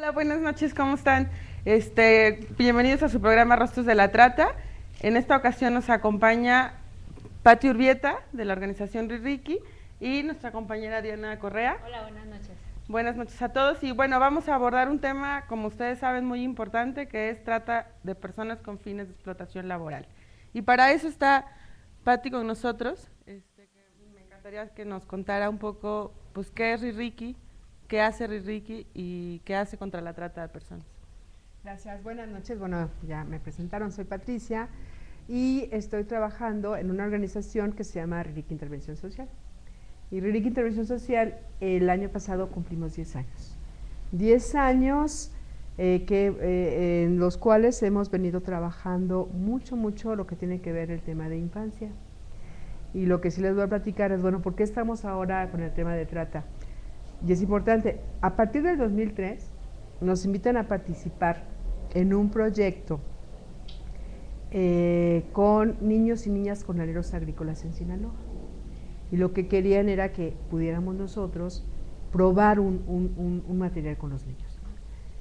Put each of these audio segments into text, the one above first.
Hola, buenas noches, ¿cómo están? Bienvenidos a su programa Rostros de la Trata. En esta ocasión nos acompaña Pati Urbieta, de la organización Ririki, y nuestra compañera Diana Correa. Hola, buenas noches. Buenas noches a todos y bueno, vamos a abordar un tema, como ustedes saben, muy importante, que es trata de personas con fines de explotación laboral. Y para eso está Pati con nosotros, que me encantaría que nos contara un poco, pues, qué es Ririki, qué hace Ririki y qué hace contra la trata de personas. Gracias, buenas noches. Bueno, ya me presentaron, soy Patricia y estoy trabajando en una organización que se llama Ririki Intervención Social. Y Ririki Intervención Social, el año pasado cumplimos 10 años. 10 años en los cuales hemos venido trabajando mucho lo que tiene que ver el tema de infancia. Y lo que sí les voy a platicar es, bueno, ¿por qué estamos ahora con el tema de trata? Y es importante, a partir del 2003 nos invitan a participar en un proyecto con niños y niñas jornaleros agrícolas en Sinaloa. Y lo que querían era que pudiéramos nosotros probar un material con los niños.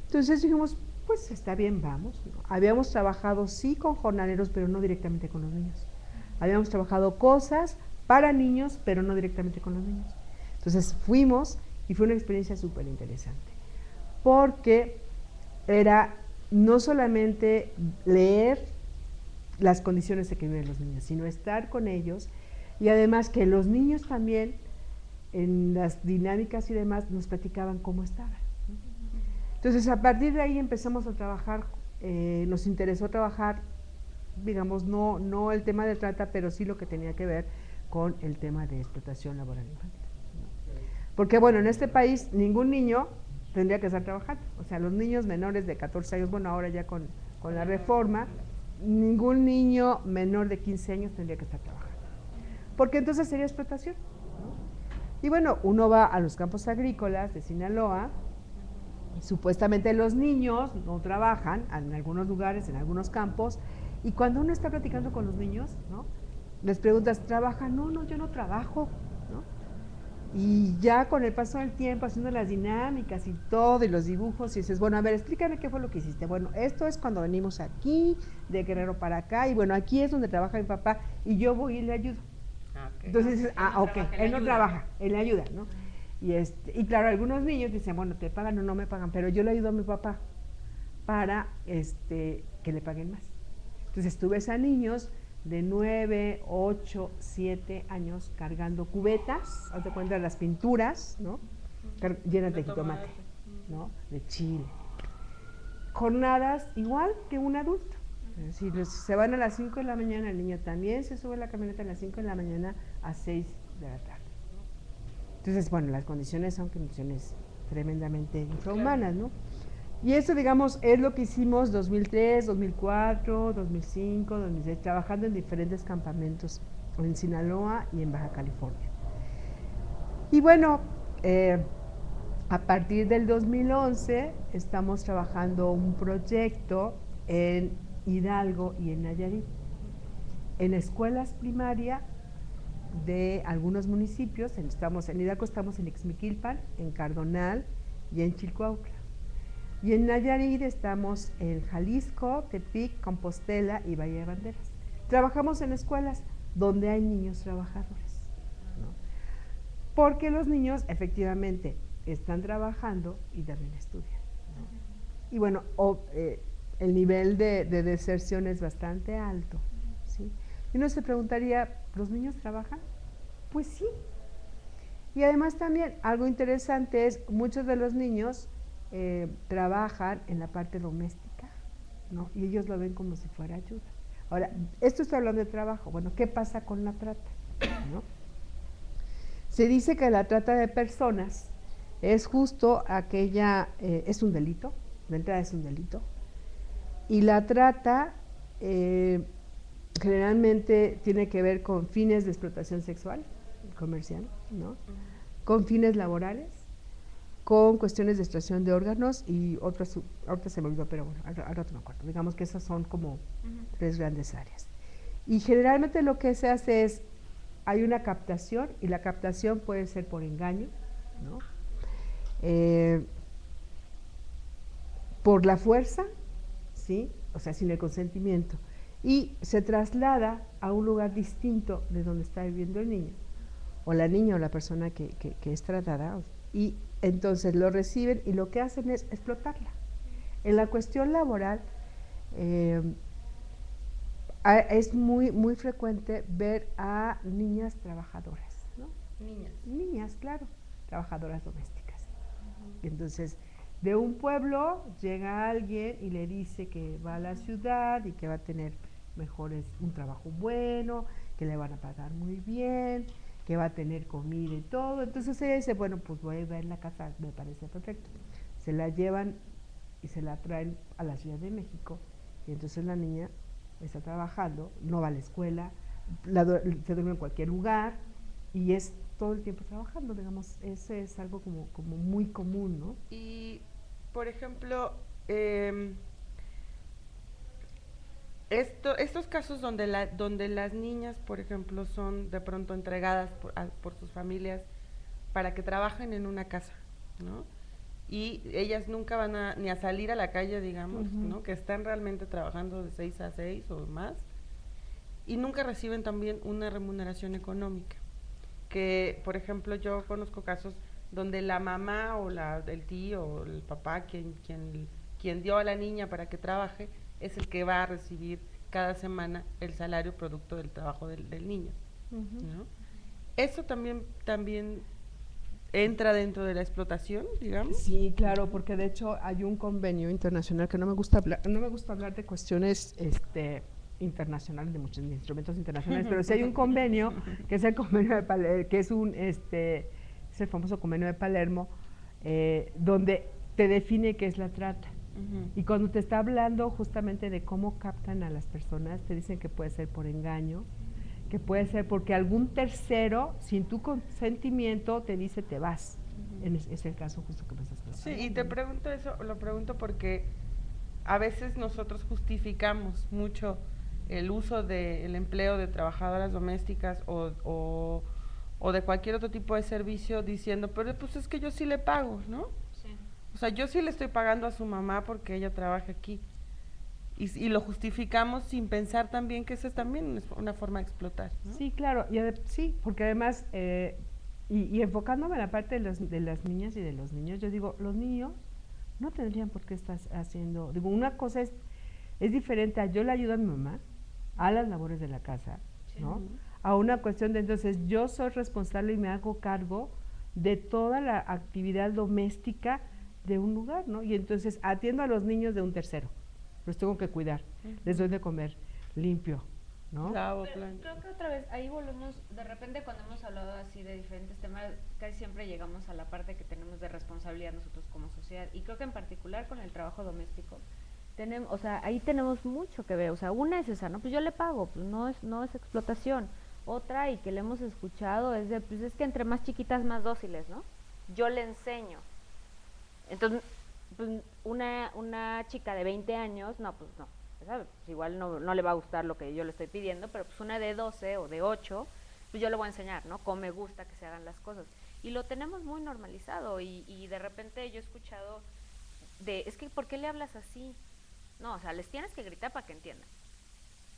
Entonces dijimos, pues está bien, vamos. Habíamos trabajado sí con jornaleros, pero no directamente con los niños. Habíamos trabajado cosas para niños, pero no directamente con los niños. Entonces fuimos y fue una experiencia súper interesante, porque era no solamente leer las condiciones de que viven los niños, sino estar con ellos y además que los niños también en las dinámicas y demás nos platicaban cómo estaban. Entonces a partir de ahí empezamos a trabajar, nos interesó trabajar, digamos, no el tema de trata, pero sí lo que tenía que ver con el tema de explotación laboral infantil. Porque bueno, en este país ningún niño tendría que estar trabajando, o sea, los niños menores de 14 años, bueno, ahora ya con la reforma, ningún niño menor de 15 años tendría que estar trabajando, porque entonces sería explotación, ¿no? Y bueno, uno va a los campos agrícolas de Sinaloa, supuestamente los niños no trabajan, en algunos lugares, en algunos campos, y cuando uno está platicando con los niños, ¿no?, les preguntas, ¿trabajan? No, yo no trabajo, ¿no? Y ya con el paso del tiempo, haciendo las dinámicas y todo, y los dibujos, y dices, bueno, a ver, explícame qué fue lo que hiciste. Bueno, esto es cuando venimos aquí, de Guerrero para acá, y bueno, aquí es donde trabaja mi papá, y yo voy y le ayudo. Okay. Entonces dices, ok, él no trabaja, él le ayuda, ¿no? Y claro, algunos niños dicen, bueno, te pagan o no me pagan, pero yo le ayudo a mi papá para que le paguen más. Entonces tú ves a niños de 9, 8, 7 años cargando cubetas, haz de cuenta las pinturas, ¿no?, llenas de jitomate, ¿no?, de chile. Jornadas igual que un adulto. Es decir, se van a las 5 de la mañana, el niño también se sube a la camioneta a las 5 de la mañana a 6 de la tarde. Entonces, bueno, las condiciones son condiciones tremendamente infrahumanas, ¿no? Y eso, digamos, es lo que hicimos 2003, 2004, 2005, 2006, trabajando en diferentes campamentos en Sinaloa y en Baja California. Y bueno, a partir del 2011 estamos trabajando un proyecto en Hidalgo y en Nayarit, en escuelas primarias de algunos municipios. En Hidalgo estamos en Ixmiquilpan, en Cardonal y en Chilcuautla. Y en Nayarit estamos en Jalisco, Tepic, Compostela y Valle de Banderas. Trabajamos en escuelas donde hay niños trabajadores, ¿no?, porque los niños efectivamente están trabajando y también estudian, ¿no? Y bueno, el nivel de deserción es bastante alto, ¿sí? Y uno se preguntaría, ¿los niños trabajan? Pues sí. Y además también algo interesante es, muchos de los niños trabajan en la parte doméstica, ¿no?, y ellos lo ven como si fuera ayuda. Ahora, esto está hablando de trabajo. Bueno, ¿qué pasa con la trata?, ¿no? Se dice que la trata de personas es justo aquella, es un delito, de entrada es un delito, y la trata generalmente tiene que ver con fines de explotación sexual, comercial, ¿no?, con fines laborales, con cuestiones de extracción de órganos y otras, ahorita se me olvidó, pero bueno, al rato me acuerdo. Digamos que esas son como tres grandes áreas. Y generalmente lo que se hace es, hay una captación, y la captación puede ser por engaño, ¿no? por la fuerza, ¿sí? O sea, sin el consentimiento, y se traslada a un lugar distinto de donde está viviendo el niño, o la niña o la persona que es tratada, y entonces lo reciben y lo que hacen es explotarla. En la cuestión laboral, es muy frecuente ver a niñas trabajadoras, ¿no? Niñas, claro, trabajadoras domésticas. Entonces, de un pueblo llega alguien y le dice que va a la ciudad y que va a tener un trabajo bueno, que le van a pagar muy bien, que va a tener comida y todo. Entonces ella dice, bueno, pues voy a ver la casa, me parece perfecto. Se la llevan y se la traen a la Ciudad de México, y entonces la niña está trabajando, no va a la escuela, se duerme en cualquier lugar y es todo el tiempo trabajando, digamos. Ese es algo como muy común, ¿no? Y, por ejemplo, estos casos donde las niñas, por ejemplo, son de pronto entregadas por sus familias para que trabajen en una casa, ¿no? Y ellas nunca van ni a salir a la calle, digamos, ¿no? Que están realmente trabajando de 6 a 6 o más, y nunca reciben también una remuneración económica. Que, por ejemplo, yo conozco casos donde la mamá o el tío o el papá, quien dio a la niña para que trabaje, es el que va a recibir cada semana el salario producto del trabajo del niño, ¿no? Eso también entra dentro de la explotación, digamos. Sí, claro, porque de hecho hay un convenio internacional, que no me gusta hablar de cuestiones internacionales, de muchos instrumentos internacionales, pero sí hay un convenio, que es el convenio de Palermo, que es el famoso convenio de Palermo, donde te define qué es la trata. Y cuando te está hablando justamente de cómo captan a las personas, te dicen que puede ser por engaño, que puede ser porque algún tercero, sin tu consentimiento, te dice te vas. Es el caso justo que me estás preguntando. Sí, y te pregunto eso, lo pregunto porque a veces nosotros justificamos mucho el uso del empleo de trabajadoras domésticas o de cualquier otro tipo de servicio diciendo, pero pues es que yo sí le pago, ¿no? Sí. O sea, yo sí le estoy pagando a su mamá porque ella trabaja aquí. Y lo justificamos sin pensar también que eso es también una forma de explotar, ¿no? Sí, claro, sí, porque además, y enfocándome en la parte de las niñas y de los niños, yo digo, los niños no tendrían por qué estar haciendo, digo, una cosa es diferente a yo le ayudo a mi mamá a las labores de la casa, ¿no? A una cuestión de, entonces, yo soy responsable y me hago cargo de toda la actividad doméstica de un lugar, ¿no? Y entonces atiendo a los niños de un tercero, los tengo que cuidar, les doy de comer limpio, ¿no? Creo que otra vez, ahí volvemos, de repente cuando hemos hablado así de diferentes temas, casi siempre llegamos a la parte que tenemos de responsabilidad nosotros como sociedad, y creo que en particular con el trabajo doméstico, o sea, ahí tenemos mucho que ver. O sea, una es esa, ¿no? Pues yo le pago, pues no es explotación. Otra, y que le hemos escuchado, es de, pues es que entre más chiquitas, más dóciles, ¿no? Yo le enseño. Entonces, pues una chica de 20 años, no, pues no, ¿sabes? Pues igual no le va a gustar lo que yo le estoy pidiendo, pero pues una de 12 o de 8, pues yo le voy a enseñar, ¿no? Cómo me gusta que se hagan las cosas. Y lo tenemos muy normalizado, y de repente yo he escuchado es que, ¿por qué le hablas así? No, o sea, les tienes que gritar para que entiendan.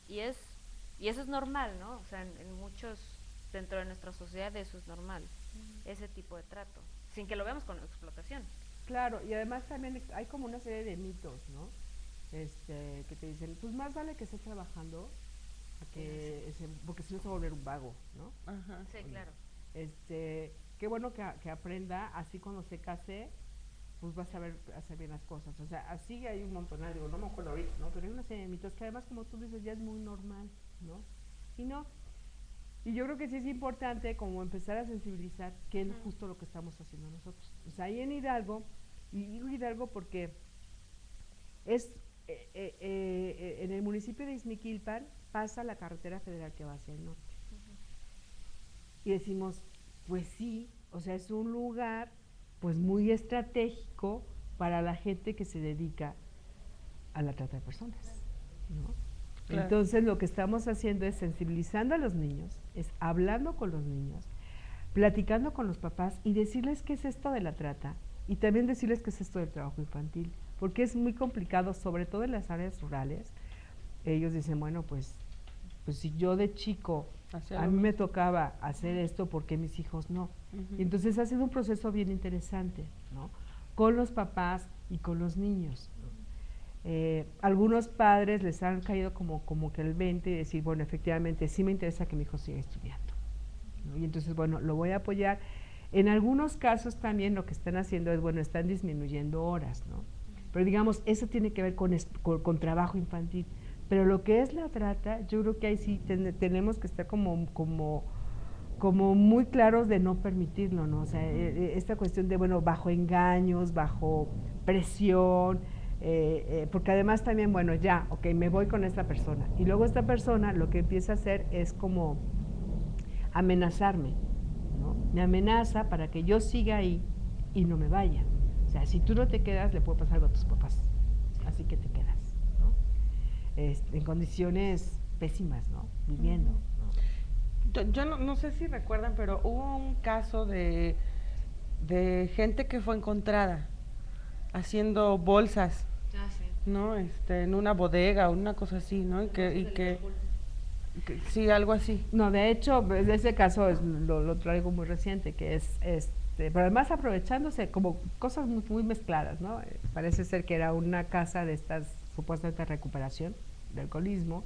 Y eso es normal, ¿no? O sea, en muchos, dentro de nuestra sociedad, eso es normal, ese tipo de trato, sin que lo veamos con explotación. Claro, y además también hay como una serie de mitos, ¿no? Que te dicen, pues más vale que estés trabajando, porque si no se va a volver un vago, ¿no? Ajá. Sí, claro. Qué bueno que aprenda, así cuando se case, pues va a saber hacer bien las cosas. O sea, así hay un montón, digo, no me acuerdo ahorita, ¿no? Pero hay una serie de mitos que además, como tú dices, ya es muy normal, ¿no? Y yo creo que sí es importante como empezar a sensibilizar qué es justo lo que estamos haciendo nosotros. O sea, ahí en Hidalgo, y digo Hidalgo porque es en el municipio de Izmiquilpan pasa la carretera federal que va hacia el norte. Y decimos, pues sí, o sea, es un lugar pues muy estratégico para la gente que se dedica a la trata de personas, ¿no? Claro. Entonces lo que estamos haciendo es sensibilizando a los niños, es hablando con los niños, platicando con los papás y decirles qué es esto de la trata, y también decirles qué es esto del trabajo infantil, porque es muy complicado, sobre todo en las áreas rurales. Ellos dicen, bueno, pues si yo de chico a mí me tocaba hacer esto, ¿por qué mis hijos no? Y entonces ha sido un proceso bien interesante, ¿no? Con los papás y con los niños. Algunos padres les han caído como que el 20 y decir, bueno, efectivamente, sí me interesa que mi hijo siga estudiando, ¿no? Y entonces, bueno, lo voy a apoyar. En algunos casos también lo que están haciendo es, bueno, están disminuyendo horas, ¿no? Pero digamos, eso tiene que ver con trabajo infantil. Pero lo que es la trata, yo creo que ahí sí tenemos que estar como muy claros de no permitirlo, ¿no? O sea, esta cuestión de, bueno, bajo engaños, bajo presión, porque además también, bueno, ya, ok, me voy con esta persona. Y luego esta persona lo que empieza a hacer es como amenazarme, ¿no? Me amenaza para que yo siga ahí y no me vaya. O sea, si tú no te quedas, le puede pasar algo a tus papás. Así que te quedas, ¿no? En condiciones pésimas, ¿no? Viviendo. Yo no sé si recuerdan, pero hubo un caso de gente que fue encontrada haciendo bolsas, ¿no? En una bodega o una cosa así, ¿no? Y que sí, algo así. No, de hecho, de ese caso lo traigo muy reciente, que es, pero además aprovechándose como cosas muy mezcladas, ¿no? Parece ser que era una casa de estas supuestamente recuperación de alcoholismo.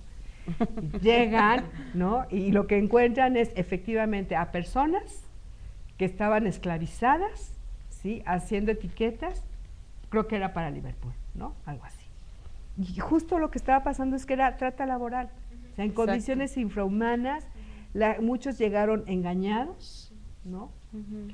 Llegan, ¿no? Y lo que encuentran es efectivamente a personas que estaban esclavizadas, ¿sí? Haciendo etiquetas, creo que era para Liverpool, ¿no? Algo así. Y justo lo que estaba pasando es que era trata laboral, o sea, en condiciones infrahumanas, muchos llegaron engañados, ¿no?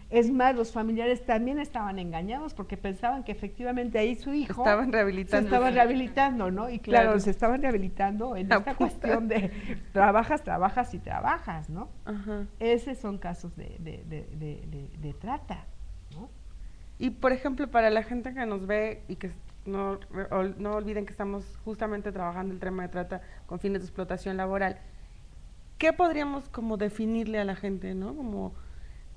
Es más, los familiares también estaban engañados porque pensaban que efectivamente ahí su hijo se estaba rehabilitando, ¿no? Y claro, se estaban rehabilitando en esta cuestión de trabajas y trabajas, ¿no? Esos son casos de trata, ¿no? Y por ejemplo, para la gente que nos ve y que no olviden que estamos justamente trabajando el tema de trata con fines de explotación laboral, ¿qué podríamos como definirle a la gente, ¿no? Como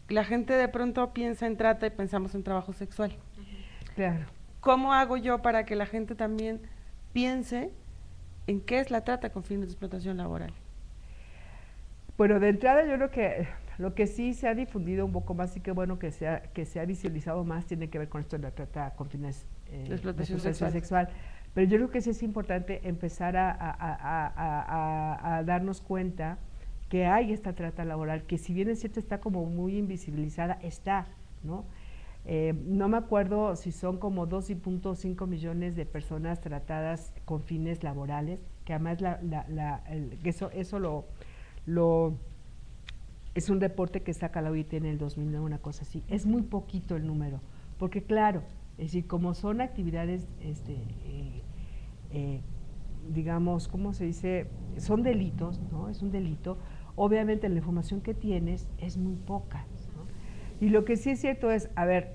la gente de pronto piensa en trata y pensamos en trabajo sexual. Claro. ¿Cómo hago yo para que la gente también piense en qué es la trata con fines de explotación laboral? Bueno, de entrada yo creo que lo que sí se ha difundido un poco más y que bueno que se ha visualizado más tiene que ver con esto de la trata con fines de explotación sexual. Pero yo creo que sí es importante empezar a darnos cuenta que hay esta trata laboral, que si bien es cierto está como muy invisibilizada, está, ¿no? No me acuerdo si son como 2.5 millones de personas tratadas con fines laborales, que además eso es un reporte que saca la OIT en el 2009, una cosa así. Es muy poquito el número, porque claro, es decir, como son actividades, digamos, ¿cómo se dice? Son delitos, ¿no? Es un delito. Obviamente la información que tienes es muy poca, ¿no? Y lo que sí es cierto es, a ver,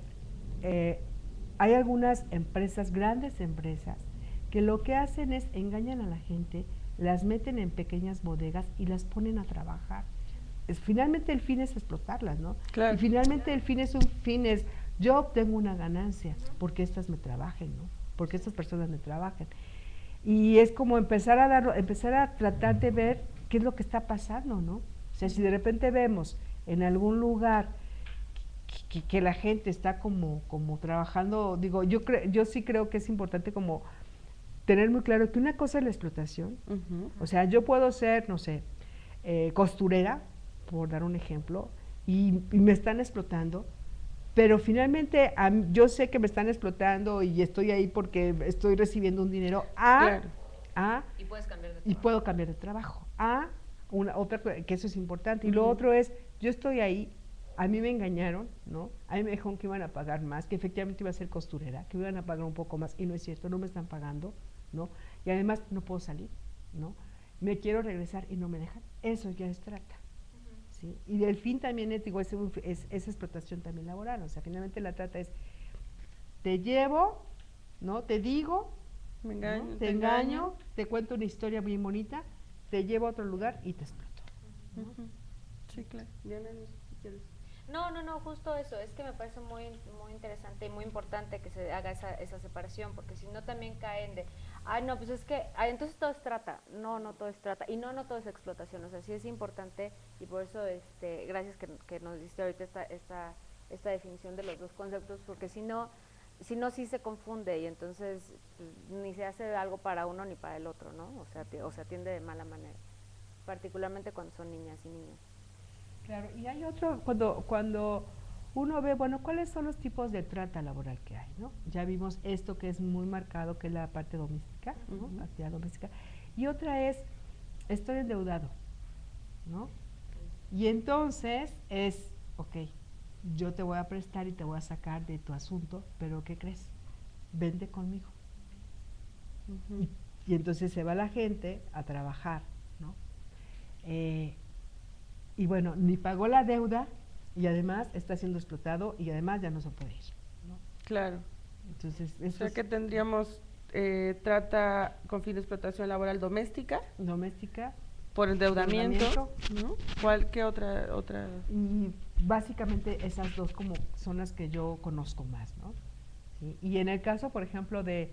hay algunas empresas, grandes empresas, que lo que hacen es engañan a la gente, las meten en pequeñas bodegas y las ponen a trabajar. Finalmente el fin es explotarlas, ¿no? Claro. Y finalmente el fin es yo obtengo una ganancia porque estas me trabajen, ¿no? Porque estas personas me trabajen. Y es como empezar a tratar de ver qué es lo que está pasando, ¿no? O sea, si de repente vemos en algún lugar que la gente está como trabajando, digo, yo sí creo que es importante como tener muy claro que una cosa es la explotación, o sea, yo puedo ser, no sé, costurera, por dar un ejemplo, y me están explotando, pero finalmente yo sé que me están explotando y estoy ahí porque estoy recibiendo un dinero y puedes cambiar de trabajo. Y puedo cambiar de trabajo. Otra que eso es importante. Y lo otro es, yo estoy ahí, a mí me engañaron, ¿no? A mí me dijeron que iban a pagar más, que efectivamente iba a ser costurera, que me iban a pagar un poco más, y no es cierto, no me están pagando, ¿no? Y además no puedo salir, ¿no? Me quiero regresar y no me dejan. Eso ya es trata. ¿Sí? Y del fin también es explotación también laboral, o sea, finalmente la trata es, te llevo, ¿no? Te digo, me engaño, ¿no? Te engaño, te cuento una historia bien bonita, te llevo a otro lugar y te exploto. ¿No? Sí, claro. Diana, si quieres. No, justo eso, es que me parece muy interesante y muy importante que se haga esa separación, porque si no también caen de, ay, no, pues es que, ay, entonces todo es trata, no todo es trata, y no todo es explotación, o sea, sí es importante, y por eso, gracias que nos diste ahorita esta definición de los dos conceptos, porque si no sí se confunde, y entonces pues, ni se hace algo para uno ni para el otro, ¿no? O sea, atiende de mala manera, particularmente cuando son niñas y niños. Claro, y hay otro, cuando uno ve, bueno, ¿cuáles son los tipos de trata laboral que hay, no? Ya vimos esto que es muy marcado, que es la parte doméstica, ¿no? Actividad doméstica. Y otra es, estoy endeudado, ¿no? Y entonces es, ok, yo te voy a prestar y te voy a sacar de tu asunto, pero ¿qué crees? Vente conmigo. Y entonces se va la gente a trabajar, ¿no? Y bueno, ni pagó la deuda y además está siendo explotado y además ya no se puede ir, ¿no? Claro. Entonces, O eso sea es que tendríamos trata con fin de explotación laboral doméstica, doméstica, por endeudamiento, endeudamiento, ¿no? ¿Qué otra? y básicamente esas dos como son las que yo conozco más, ¿no? ¿Sí? Y en el caso, por ejemplo, de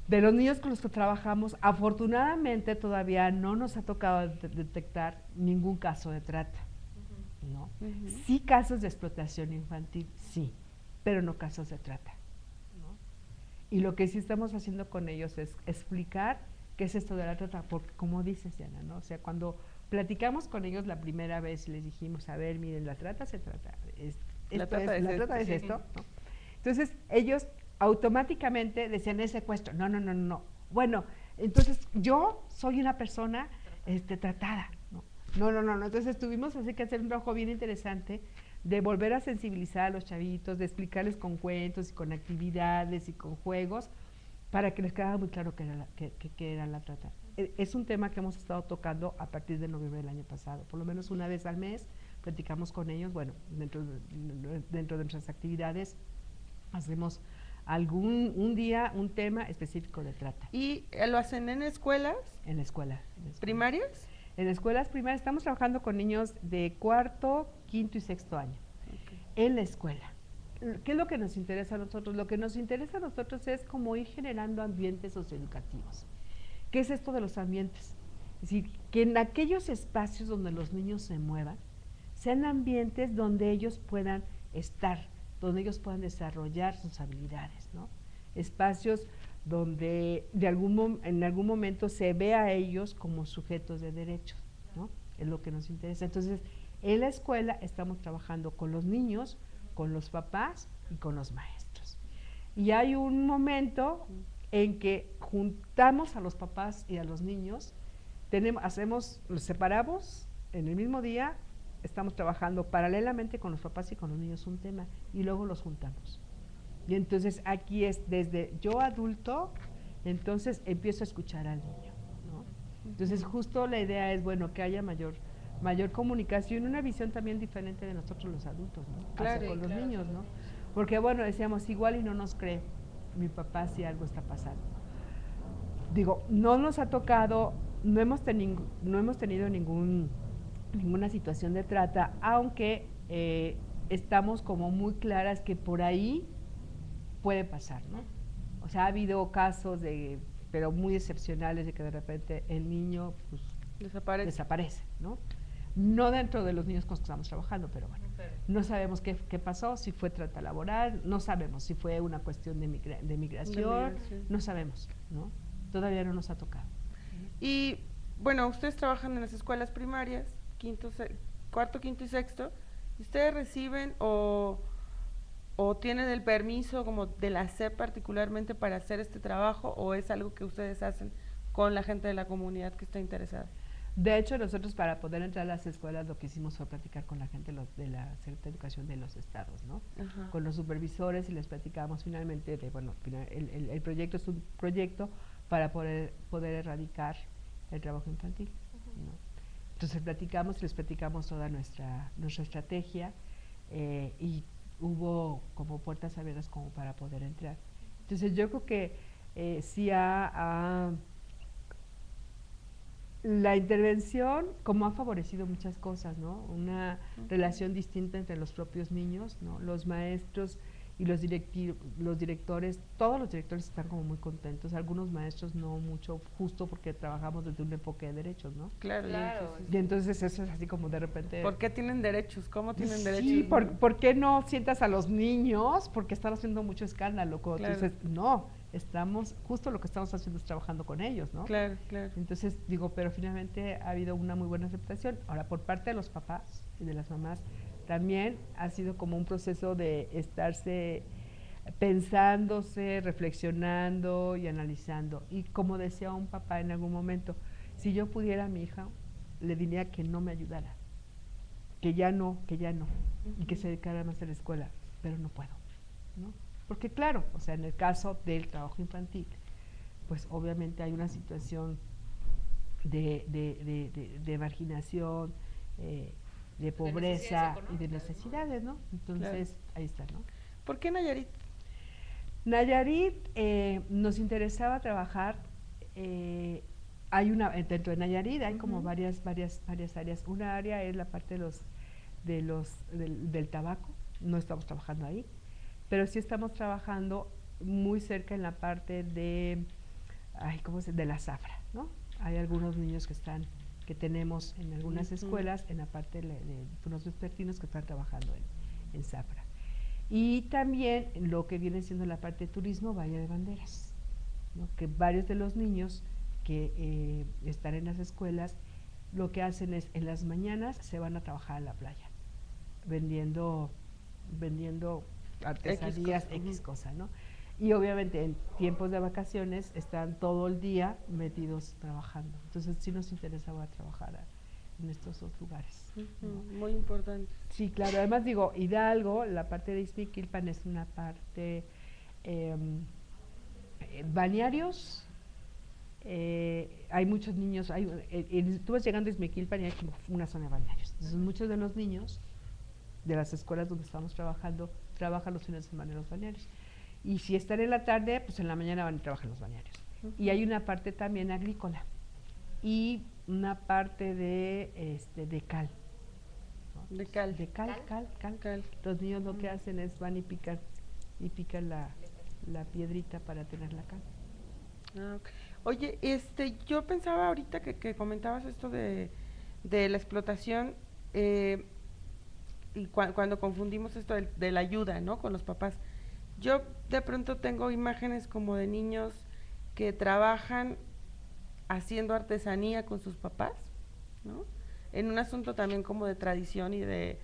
los niños con los que trabajamos, afortunadamente todavía no nos ha tocado detectar ningún caso de trata, ¿no? Sí casos de explotación infantil, sí, pero no casos de trata, ¿no? Y lo que sí estamos haciendo con ellos es explicar qué es esto de la trata, porque como dices, Diana, ¿no? O sea, cuando platicamos con ellos la primera vez les dijimos, a ver, miren, la trata se trata, La trata es esto, ¿no? Entonces ellos automáticamente decían, es secuestro, no. Bueno, entonces yo soy una persona tratada, ¿no? No. Entonces tuvimos así que hacer un trabajo bien interesante de volver a sensibilizar a los chavitos, de explicarles con cuentos y con actividades y con juegos para que les quedara muy claro qué era la trata. Es un tema que hemos estado tocando a partir de noviembre del año pasado, por lo menos una vez al mes platicamos con ellos, bueno, dentro de nuestras actividades hacemos un día, un tema específico de trata. ¿Y lo hacen en escuelas? En la escuela. ¿Primarias? En escuelas primarias estamos trabajando con niños de cuarto, quinto y sexto año. Okay. En la escuela. ¿Qué es lo que nos interesa a nosotros? Lo que nos interesa a nosotros es como ir generando ambientes socioeducativos. ¿Qué es esto de los ambientes? Es decir, que en aquellos espacios donde los niños se muevan, sean ambientes donde ellos puedan estar, donde ellos puedan desarrollar sus habilidades, ¿no? Espacios donde en algún momento se ve a ellos como sujetos de derechos, ¿no? Es lo que nos interesa. Entonces, en la escuela estamos trabajando con los niños, con los papás y con los maestros. Y hay un momento en que juntamos a los papás y a los niños, los separamos en el mismo día, estamos trabajando paralelamente con los papás y con los niños un tema y luego los juntamos. Y entonces aquí es desde yo adulto, entonces empiezo a escuchar al niño, ¿no? Entonces justo la idea es, bueno, que haya mayor comunicación, una visión también diferente de nosotros los adultos, ¿no? Claro, con los niños, ¿no? Porque bueno, decíamos, igual y no nos cree mi papá si algo está pasando. Digo, no nos ha tocado, no hemos tenido ninguna situación de trata, aunque estamos como muy claras que por ahí puede pasar, ¿no? O sea, ha habido casos pero muy excepcionales de que de repente el niño pues, desaparece, ¿no? No dentro de los niños con los que estamos trabajando, pero bueno, no sabemos qué pasó, si fue trata laboral, no sabemos si fue una cuestión de migración, no sabemos, ¿no? Todavía no nos ha tocado. Y bueno, ustedes trabajan en las escuelas primarias, cuarto, quinto y sexto, ¿ustedes reciben o tienen el permiso como de la SEP particularmente para hacer este trabajo o es algo que ustedes hacen con la gente de la comunidad que está interesada? De hecho, nosotros para poder entrar a las escuelas lo que hicimos fue platicar con la gente de la Secretaría de Educación de los estados, ¿no? Ajá. Con los supervisores y les platicamos finalmente el proyecto es un proyecto para poder erradicar el trabajo infantil, ¿no? Entonces les platicamos toda nuestra estrategia y hubo como puertas abiertas como para poder entrar. Entonces yo creo que sí La intervención, como ha favorecido muchas cosas, ¿no? Una relación distinta entre los propios niños, ¿no? Los maestros y los directores, todos los directores están como muy contentos, algunos maestros no mucho, justo porque trabajamos desde un enfoque de derechos, ¿no? Claro, Claro. Y entonces eso es así como de repente... ¿Por qué tienen derechos? ¿Cómo tienen derechos? Sí, ¿por qué no sientas a los niños? Porque están haciendo mucho escándalo. Cuando Claro. tú dices, no, justo lo que estamos haciendo es trabajando con ellos, ¿no? Claro, claro. Entonces, digo, pero finalmente ha habido una muy buena aceptación. Ahora, por parte de los papás y de las mamás, también ha sido como un proceso de estarse pensándose, reflexionando y analizando. Y como decía un papá en algún momento, si yo pudiera a mi hija, le diría que no me ayudara, que ya no, y que se dedicara más a la escuela, pero no puedo, ¿no? Porque claro, o sea, en el caso del trabajo infantil, pues obviamente hay una situación de marginación, de pobreza y de necesidades, ¿no? Entonces, claro, ahí está, ¿no? ¿Por qué Nayarit? Nayarit nos interesaba trabajar, hay dentro de Nayarit hay como varias áreas. Una área es la parte del tabaco, no estamos trabajando ahí, pero sí estamos trabajando muy cerca en la parte de la zafra, ¿no? Hay algunos niños que tenemos en algunas escuelas, en la parte de unos vespertinos que están trabajando en zafra. Y también lo que viene siendo la parte de turismo, Bahía de Banderas, ¿no? Que varios de los niños que están en las escuelas, lo que hacen es, en las mañanas se van a trabajar a la playa, vendiendo artesanías, X cosa, ¿no? Y obviamente en tiempos de vacaciones están todo el día metidos trabajando. Entonces sí nos interesaba trabajar en estos dos lugares, ¿no? Muy importante. Sí, claro. Además digo, Hidalgo, la parte de Ixmiquilpan es una parte balnearios. Hay muchos niños, tú vas llegando a Ixmiquilpan y hay como una zona de balnearios. Entonces muchos de los niños de las escuelas donde estamos trabajando trabajan los fines de semana en los balnearios. Y si están en la tarde, pues en la mañana van a trabajar en los balnearios. Y hay una parte también agrícola y una parte de cal. ¿No? De cal. De cal. Los niños lo que hacen es van y pican la piedrita para tener la cal. Ah, okay. Oye, yo pensaba ahorita que comentabas esto de la explotación, y cuando confundimos esto de la ayuda, ¿no? Con los papás. Yo de pronto tengo imágenes como de niños que trabajan haciendo artesanía con sus papás, ¿no? En un asunto también como de tradición y de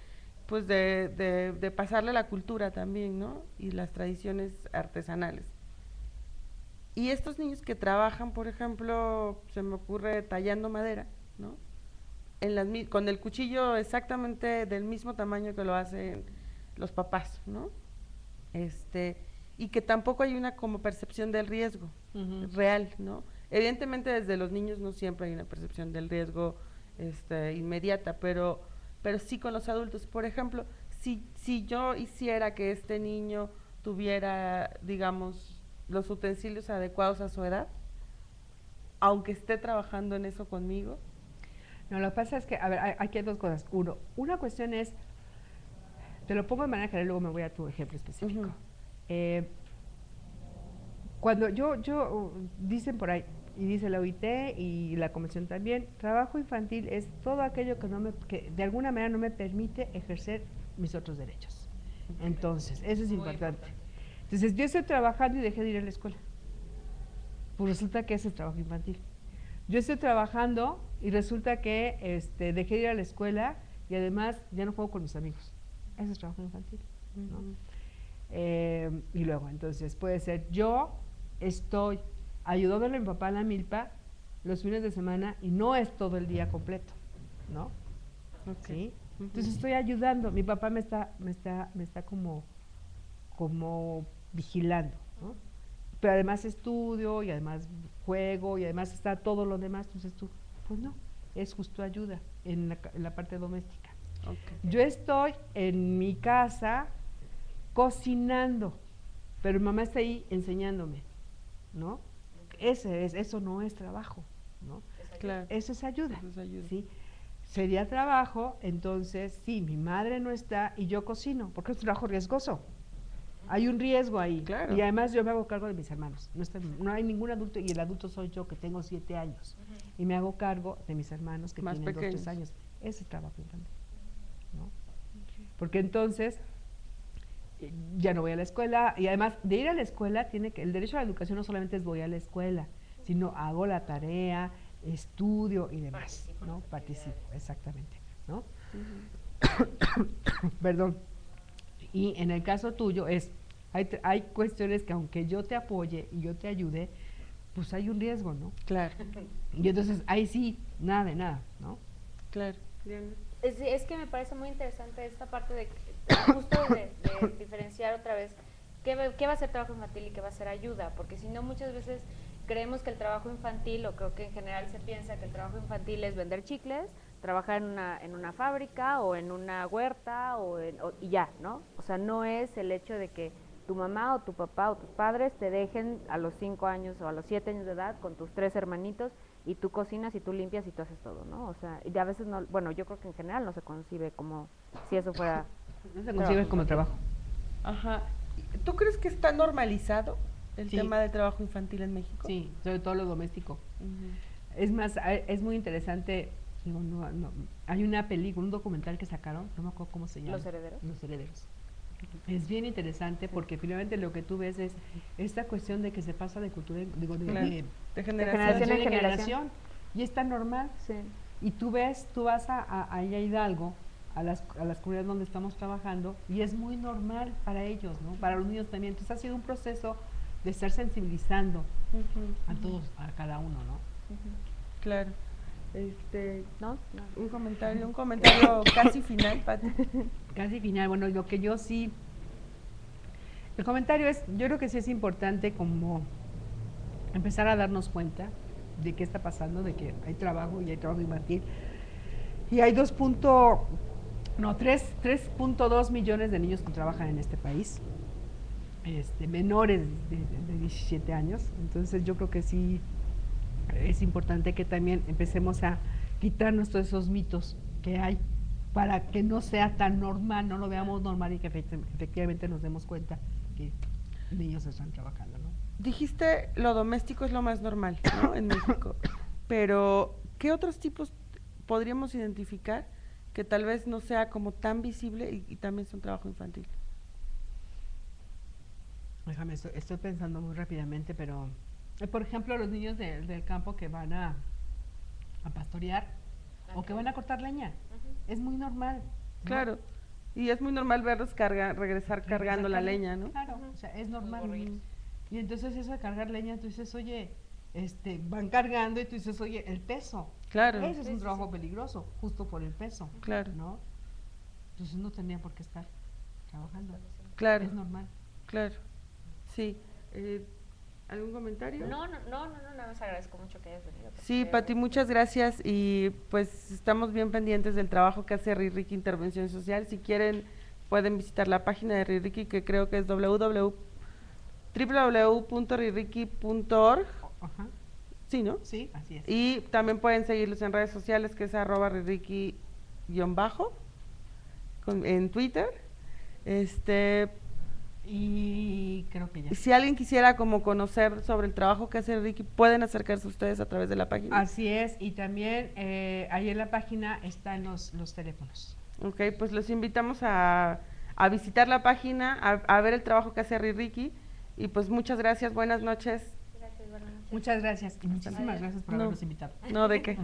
pasarle la cultura también, ¿no? Y las tradiciones artesanales. Y estos niños que trabajan, por ejemplo, se me ocurre tallando madera, ¿no? Con el cuchillo exactamente del mismo tamaño que lo hacen los papás, ¿no? Y que tampoco hay una como percepción del riesgo real, ¿no? Evidentemente desde los niños no siempre hay una percepción del riesgo inmediata, pero sí con los adultos. Por ejemplo, si yo hiciera que este niño tuviera, digamos, los utensilios adecuados a su edad, aunque esté trabajando en eso conmigo. No, lo que pasa es que, a ver, aquí hay dos cosas. Uno, una cuestión es, te lo pongo de manera general, luego me voy a tu ejemplo específico. Cuando dicen por ahí, y dice la OIT y la Convención también, trabajo infantil es todo aquello que de alguna manera no me permite ejercer mis otros derechos. Entonces, eso es importante. Entonces, yo estoy trabajando y dejé de ir a la escuela. Pues resulta que ese es trabajo infantil. Yo estoy trabajando y resulta que dejé de ir a la escuela y además ya no juego con mis amigos. Ese es trabajo infantil, ¿no? Y luego, entonces, puede ser, yo estoy ayudándole a mi papá a la milpa los fines de semana y no es todo el día completo, ¿no? Okay. ¿Sí? Entonces estoy ayudando, mi papá me está como vigilando, ¿no? Pero además estudio y además juego y además está todo lo demás, entonces tú, pues no, es justo ayuda en la parte doméstica. Okay. Yo estoy en mi casa cocinando, pero mi mamá está ahí enseñándome, ¿no? Eso no es trabajo, ¿no? Claro. Eso es ayuda. Eso es ayuda. ¿Sí? Sería trabajo, entonces, sí, mi madre no está y yo cocino, porque es un trabajo riesgoso. Hay un riesgo ahí. Claro. Y además yo me hago cargo de mis hermanos. No hay ningún adulto, y el adulto soy yo, que tengo 7 años. Y me hago cargo de mis hermanos que Más tienen 2, pequeños. 3 años. Ese es trabajo infantil, ¿no? Porque entonces ya no voy a la escuela, y además de ir a la escuela, el derecho a la educación no solamente es voy a la escuela, sino hago la tarea, estudio y demás, ¿no? Participo, exactamente, ¿no? Perdón. Y en el caso tuyo hay cuestiones que aunque yo te apoye y yo te ayude, pues hay un riesgo, ¿no? Claro, Y entonces ahí sí, nada de nada, ¿no? claro. Diana. Es que me parece muy interesante esta parte de justo de diferenciar otra vez qué va a ser trabajo infantil y qué va a ser ayuda, porque si no muchas veces creemos que el trabajo infantil, o creo que en general se piensa que el trabajo infantil es vender chicles, trabajar en una fábrica o en una huerta y ya, ¿no? O sea, no es el hecho de que tu mamá o tu papá o tus padres te dejen a los 5 años o a los 7 años de edad con tus 3 hermanitos y tú cocinas y tú limpias y tú haces todo, ¿no? O sea, y a veces no, bueno, yo creo que en general no se concibe como si eso fuera... No se concibe como trabajo. Ajá. ¿Tú crees que está normalizado el Sí. tema del trabajo infantil en México? Sí, sobre todo lo doméstico. Ujú. Es más, es muy interesante, digo, hay una película, un documental que sacaron, no me acuerdo cómo se llama. ¿Los herederos? Los herederos. Es bien interesante porque finalmente lo que tú ves es esta cuestión de que se pasa de cultura, digo, Claro. de generación en generación. y es tan normal. Sí. Y tú vas a Hidalgo, a las comunidades donde estamos trabajando, y es muy normal para ellos, ¿no? Para los niños también. Entonces ha sido un proceso de estar sensibilizando Ujú. a todos, a cada uno, ¿no? Claro. ¿No? Un comentario casi final, Pati. Casi final, bueno, lo que yo sí, el comentario es, yo creo que sí es importante como empezar a darnos cuenta de qué está pasando, de que hay trabajo y hay trabajo infantil, y hay 3.2 millones de niños que trabajan en este país, menores de 17 años, entonces yo creo que sí es importante que también empecemos a quitarnos todos esos mitos que hay para que no sea tan normal, no lo veamos normal y que efectivamente nos demos cuenta que niños están trabajando, ¿no? Dijiste lo doméstico es lo más normal, ¿no? En México. Pero, ¿qué otros tipos podríamos identificar que tal vez no sea como tan visible y también son trabajo infantil? Déjame, estoy pensando muy rápidamente, pero por ejemplo los niños del campo que van a pastorear o que van a cortar leña, es muy normal, ¿no? Claro. Y es muy normal verlos regresar cargando la leña, ¿no? Claro, o sea, es normal. Y entonces eso de cargar leña, tú dices, oye, van cargando y tú dices, oye, el peso. Claro. Ese es un trabajo peligroso, justo por el peso. Claro. ¿No? Entonces no tenía por qué estar trabajando. Claro. Es normal. Claro. Sí. ¿Algún comentario? No, nada más agradezco mucho que hayas venido. Sí, Pati, muchas gracias y pues estamos bien pendientes del trabajo que hace RIRICI Intervención Social. Si quieren pueden visitar la página de RIRICI, que creo que es www.ririki.org. Ajá. Sí, ¿no? Sí, así es. Y también pueden seguirlos en redes sociales, que es @ririki_ en Twitter. Y creo que ya. Y si alguien quisiera como conocer sobre el trabajo que hace Ricky, pueden acercarse ustedes a través de la página. Así es, y también ahí en la página están los teléfonos. Ok, pues los invitamos a visitar la página, a ver el trabajo que hace Ricky, y pues muchas gracias, buenas noches. Gracias, buenas noches. Muchas gracias y muchísimas gracias por No. habernos invitado. No, ¿de qué? Ujú.